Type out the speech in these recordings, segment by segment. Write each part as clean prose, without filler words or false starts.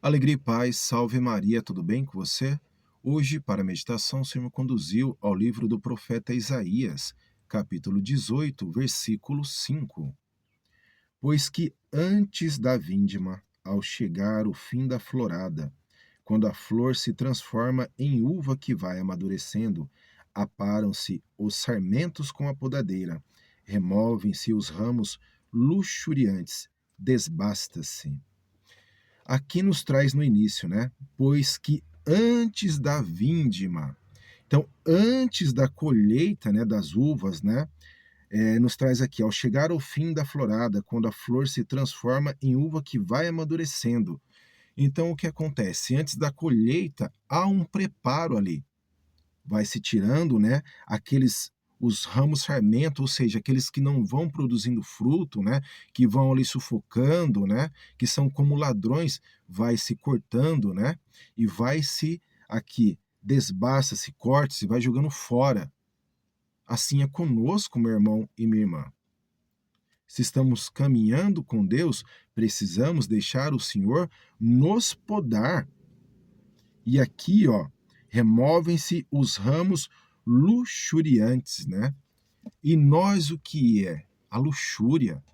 Alegria e paz, salve Maria, tudo bem com você? Hoje, para a meditação, o Senhor me conduziu ao livro do profeta Isaías, capítulo 18, versículo 5. Pois que antes da vindima, ao chegar o fim da florada, quando a flor se transforma em uva que vai amadurecendo, aparam-se os sarmentos com a podadeira, removem-se os ramos luxuriantes, desbasta-se. Aqui nos traz no início, né? Pois que antes da vindima, então antes da colheita, né, das uvas, né, nos traz aqui, ao chegar ao fim da florada, quando a flor se transforma em uva que vai amadurecendo. Então o que acontece? Antes da colheita há um preparo ali, vai se tirando, né, aqueles os ramos sarmentos, ou seja, aqueles que não vão produzindo fruto, né, que vão ali sufocando, né, que são como ladrões, vai se cortando, né, e vai se aqui desbasta, se corta, se vai jogando fora. Assim é conosco, meu irmão e minha irmã. Se estamos caminhando com Deus, precisamos deixar o Senhor nos podar. E aqui, ó, removem-se os ramos luxuriantes, né? E nós o que é? A luxúria.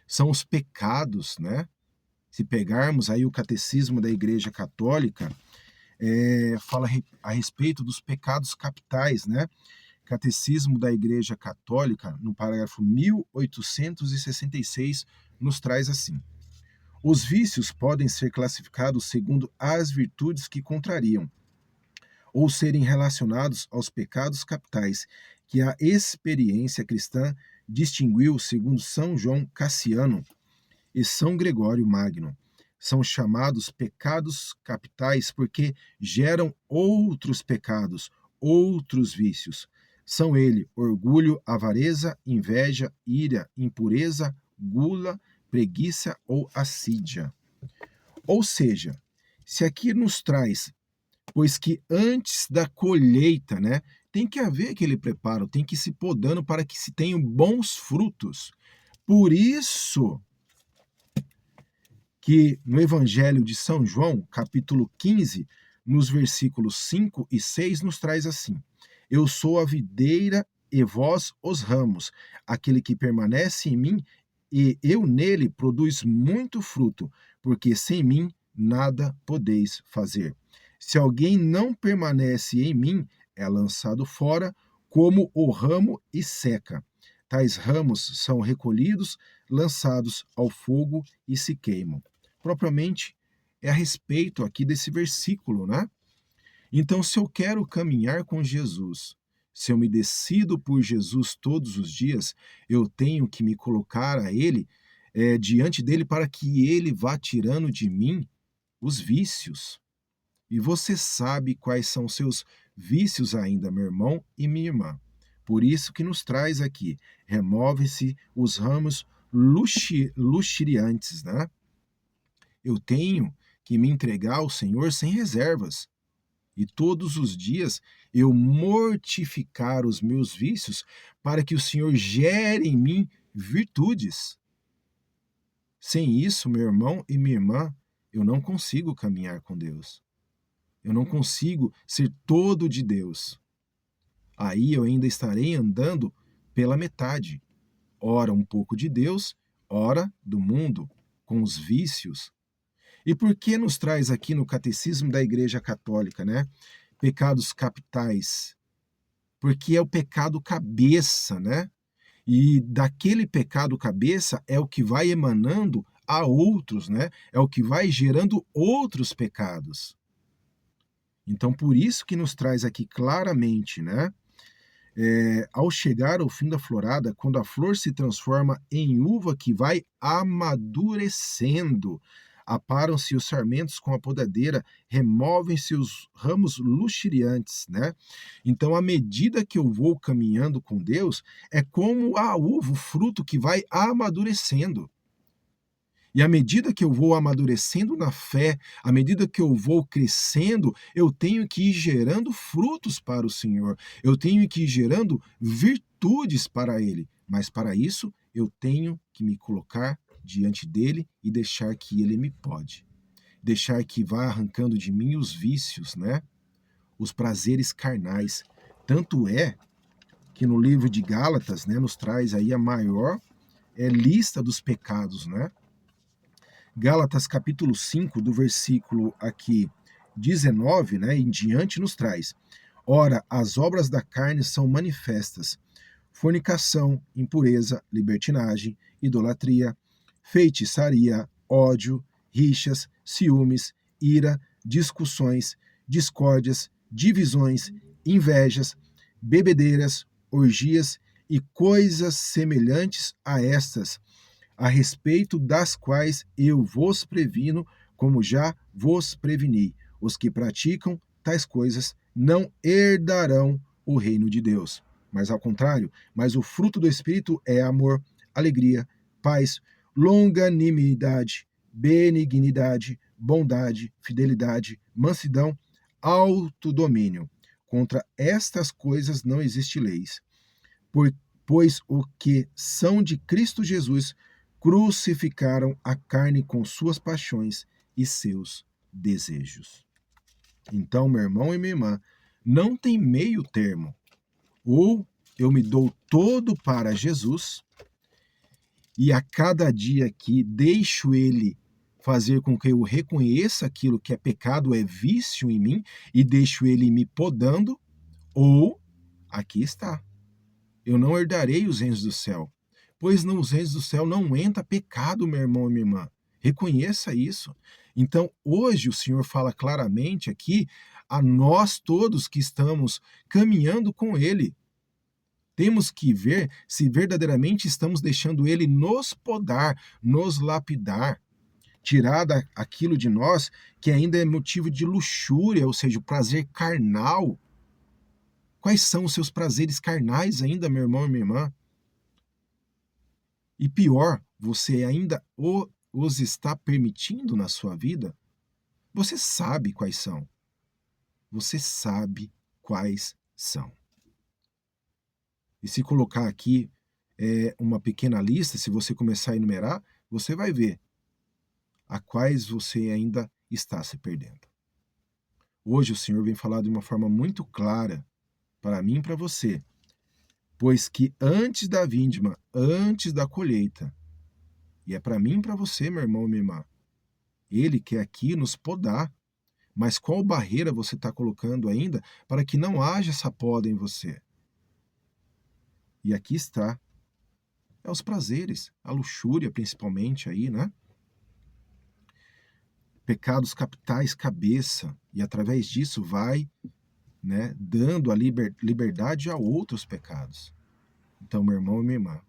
São os pecados, né? Se pegarmos aí o catecismo da Igreja Católica, fala a respeito dos pecados capitais, né? Catecismo da Igreja Católica, no parágrafo 1866, nos traz assim: os vícios podem ser classificados segundo as virtudes que contrariam, ou serem relacionados aos pecados capitais, que a experiência cristã distinguiu segundo São João Cassiano e São Gregório Magno. São chamados pecados capitais porque geram outros pecados, outros vícios. São ele orgulho, avareza, inveja, ira, impureza, gula, preguiça ou assídia. Ou seja, se aqui nos traz, pois que antes da colheita, né, tem que haver aquele preparo, tem que ir se podando para que se tenham bons frutos. Por isso que no Evangelho de São João, capítulo 15, nos versículos 5 e 6, nos traz assim: eu sou a videira e vós os ramos. Aquele que permanece em mim e eu nele produz muito fruto, porque sem mim nada podeis fazer. Se alguém não permanece em mim, é lançado fora como o ramo e seca. Tais ramos são recolhidos, lançados ao fogo e se queimam. Propriamente é a respeito aqui desse versículo, né? Então, se eu quero caminhar com Jesus, se eu me decido por Jesus todos os dias, eu tenho que me colocar a Ele, diante dele, para que Ele vá tirando de mim os vícios. E você sabe quais são seus vícios ainda, meu irmão e minha irmã. Por isso que nos traz aqui, remove-se os ramos luxuriantes, né? Eu tenho que me entregar ao Senhor sem reservas. E todos os dias eu mortificar os meus vícios para que o Senhor gere em mim virtudes. Sem isso, meu irmão e minha irmã, eu não consigo caminhar com Deus. Eu não consigo ser todo de Deus. Aí eu ainda estarei andando pela metade. Ora um pouco de Deus, ora do mundo, com os vícios. E por que nos traz aqui no Catecismo da Igreja Católica, né? Pecados capitais? Porque é o pecado cabeça, né? E daquele pecado cabeça é o que vai emanando a outros, né? É o que vai gerando outros pecados. Então, por isso que nos traz aqui claramente, né? Ao chegar ao fim da florada, quando a flor se transforma em uva que vai amadurecendo, aparam-se os sarmentos com a podadeira, removem-se os ramos luxuriantes, né? Então, à medida que eu vou caminhando com Deus, é como a uva, o fruto que vai amadurecendo. E à medida que eu vou amadurecendo na fé, à medida que eu vou crescendo, eu tenho que ir gerando frutos para o Senhor. Eu tenho que ir gerando virtudes para Ele. Mas para isso, eu tenho que me colocar diante dele e deixar que ele me pode. deixar que vá arrancando de mim os vícios, né? Os prazeres carnais. Tanto é que no livro de Gálatas, né, nos traz aí a maior lista dos pecados, né? Gálatas capítulo 5, do versículo aqui 19, né, em diante, nos traz: ora, as obras da carne são manifestas: fornicação, impureza, libertinagem, idolatria, feitiçaria, ódio, rixas, ciúmes, ira, discussões, discórdias, divisões, invejas, bebedeiras, orgias e coisas semelhantes a estas, a respeito das quais eu vos previno, como já vos preveni. Os que praticam tais coisas não herdarão o reino de Deus. Mas ao contrário, mas o fruto do Espírito é amor, alegria, paz, longanimidade, benignidade, bondade, fidelidade, mansidão, autodomínio. Contra estas coisas não existe leis. Pois o que são de Cristo Jesus crucificaram a carne com suas paixões e seus desejos. Então, meu irmão e minha irmã, não tem meio termo. Ou eu me dou todo para Jesus e a cada dia aqui deixo ele fazer com que eu reconheça aquilo que é pecado, é vício em mim, e deixo ele me podando, ou aqui está: eu não herdarei os reinos do céu, pois nos reinos do céu não entra pecado, meu irmão e minha irmã. Reconheça isso. Então, hoje o Senhor fala claramente aqui a nós todos que estamos caminhando com Ele. Temos que ver se verdadeiramente estamos deixando Ele nos podar, nos lapidar, tirar aquilo de nós que ainda é motivo de luxúria, ou seja, o prazer carnal. Quais são os seus prazeres carnais ainda, meu irmão e minha irmã? E pior, você ainda os está permitindo na sua vida? Você sabe quais são. Você sabe quais são. E se colocar aqui uma pequena lista, se você começar a enumerar, você vai ver a quais você ainda está se perdendo. Hoje o Senhor vem falar de uma forma muito clara para mim e para você, pois que antes da vindima, antes da colheita, e é para mim e para você, meu irmão e minha irmã, Ele quer aqui nos podar. Mas qual barreira você está colocando ainda para que não haja essa poda em você? E aqui está. É os prazeres, a luxúria principalmente aí, né? Pecados capitais, cabeça. E através disso vai, né, dando a liberdade a outros pecados. Então, meu irmão e minha irmã,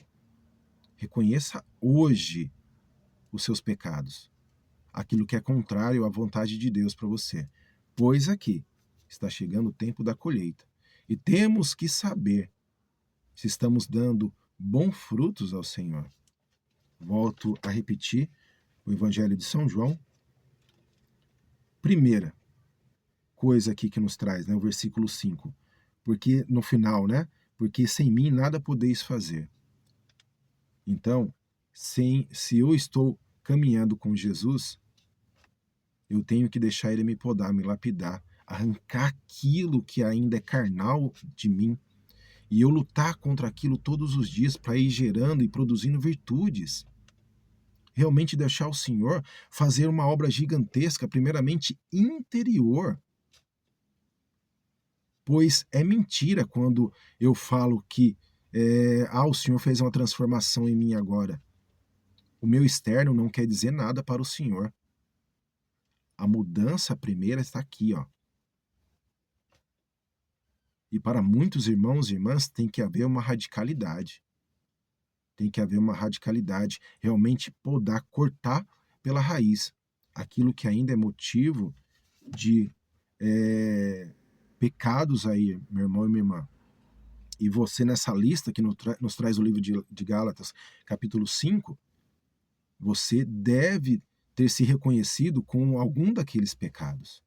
reconheça hoje os seus pecados, aquilo que é contrário à vontade de Deus para você. Pois aqui está chegando o tempo da colheita. E temos que saber se estamos dando bons frutos ao Senhor. Volto a repetir o Evangelho de São João. Primeira coisa aqui que nos traz, né, o versículo 5. Porque no final, né? Porque sem mim nada podeis fazer. Então, se eu estou caminhando com Jesus, eu tenho que deixar ele me podar, me lapidar, arrancar aquilo que ainda é carnal de mim, e eu lutar contra aquilo todos os dias para ir gerando e produzindo virtudes. Realmente deixar o Senhor fazer uma obra gigantesca, primeiramente interior. Pois é mentira quando eu falo que o Senhor fez uma transformação em mim agora. O meu externo não quer dizer nada para o Senhor. A mudança primeira está aqui, ó. E para muitos irmãos e irmãs tem que haver uma radicalidade. Tem que haver uma radicalidade, realmente podar, cortar pela raiz aquilo que ainda é motivo de pecados aí, meu irmão e minha irmã. E você, nessa lista que nos traz o livro de Gálatas, capítulo 5, você deve ter se reconhecido com algum daqueles pecados.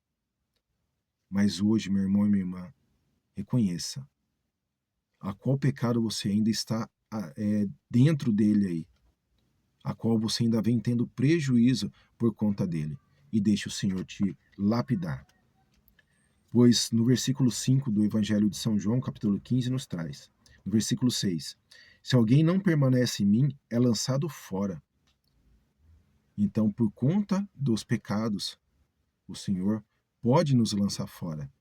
Mas hoje, meu irmão e minha irmã, reconheça a qual pecado você ainda está dentro dele aí, a qual você ainda vem tendo prejuízo por conta dele. e deixe o Senhor te lapidar. Pois no versículo 5 do Evangelho de São João, capítulo 15, nos traz. No versículo 6, se alguém não permanece em mim, é lançado fora. Então, por conta dos pecados, o Senhor pode nos lançar fora.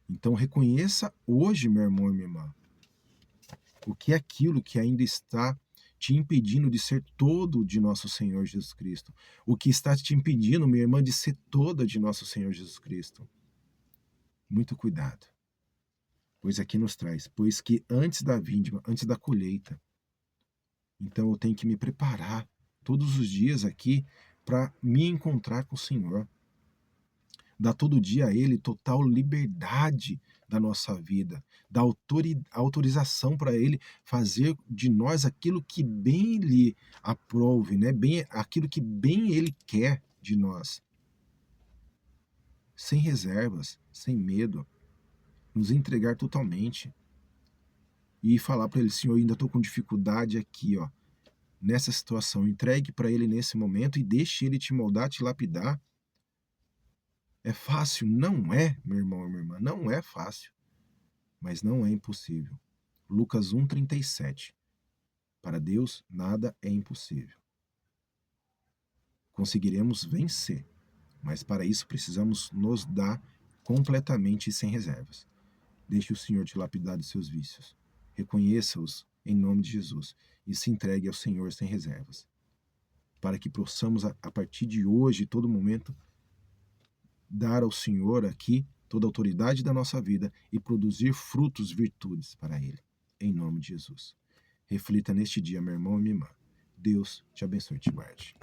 Então, reconheça hoje, meu irmão e minha irmã, o que é aquilo que ainda está te impedindo de ser todo de nosso Senhor Jesus Cristo. O que está te impedindo, minha irmã, de ser toda de nosso Senhor Jesus Cristo. Muito cuidado. Pois aqui nos traz, pois que antes da vindima, antes da colheita, então eu tenho que me preparar todos os dias aqui para me encontrar com o Senhor. Dar todo dia a Ele total liberdade da nossa vida, dar autorização para Ele fazer de nós aquilo que bem lhe aprove, né? Bem, aquilo que bem Ele quer de nós. Sem reservas, sem medo, nos entregar totalmente. E falar para Ele, Senhor, ainda estou com dificuldade aqui, ó, nessa situação. Entregue para Ele nesse momento e deixe Ele te moldar, te lapidar. É fácil? Não é, meu irmão e minha irmã, não é fácil, mas não é impossível. Lucas 1,37. Para Deus, nada é impossível. Conseguiremos vencer, mas para isso precisamos nos dar completamente e sem reservas. Deixe o Senhor te lapidar dos seus vícios. Reconheça-os em nome de Jesus e se entregue ao Senhor sem reservas. Para que possamos, a partir de hoje, todo momento, dar ao Senhor aqui toda a autoridade da nossa vida e produzir frutos, virtudes para Ele. Em nome de Jesus. Reflita neste dia, meu irmão e minha irmã. Deus te abençoe e te guarde.